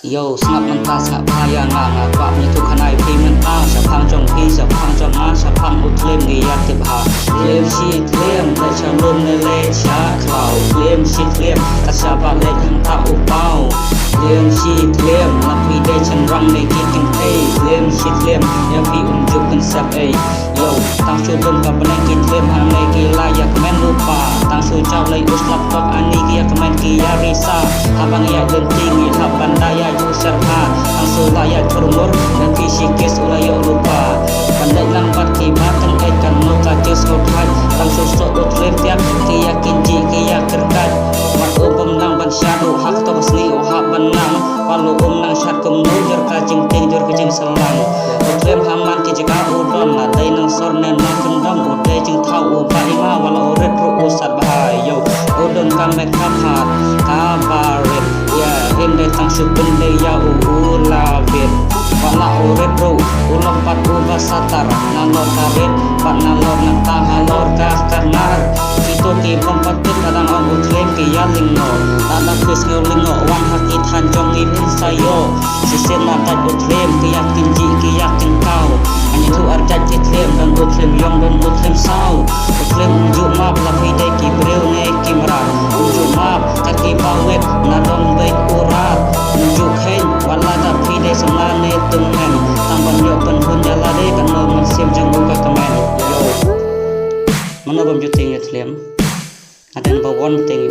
Yo, snap mentah snap payah nganga Pak menyentuh kanai payment Sapang jong pi, sapang jong sapang utlim Giyat tibha Tlim si tlim, lai chalum ne le cha klau Tlim si tlim, kasabak le kang tak upau Tlim si tlim, lapi de cenderang ne kikin pay Tlim si tlim, yang pi unjuk pensap Yo, tang su dum ka peneng ki tlim Han le ki layak men lupa Tang su caw le us laptop ani ki kemen ki risa Habang ya lenting ilhap bandaya user ang sulaya turmur dan fisikis ulayo lupa pandai lambat kibatan kan muka cis kotai tang susuk utlim tiap kia kinji kia kerkat mat ubem nang ban syadu hak to sni hak benang walu nang syad kum nujur kajing tingjur kajing selang utlim haman ki jika udon na dai nang sorne na kendam ude jing thau ubai ma walau red ru usat bahayo udon kamek kaphat kabarit ya hinde tang syukun de ya ulavit wala uret ru ulah pat uba satar nalor karet pat nalor nang halor kah karnar itu ki pempatit kadang ang utlim ki yalingo tanda kus ngolingo wan hakit hanjong ibin sayo sisin nakat utlim ki yakin ji ki yakin kau hanya tu arjat utlim dan utlim yong dan utlim sau utlim unjuk map lapi de ki breu ne kimrar unjuk map kaki bawet nadong baik urat unjuk hen wala ta pi de semlane tungen tambah yo penhun jalade kan no mensim jang buka kemen yo mana bom juting utlim ada number 1 thing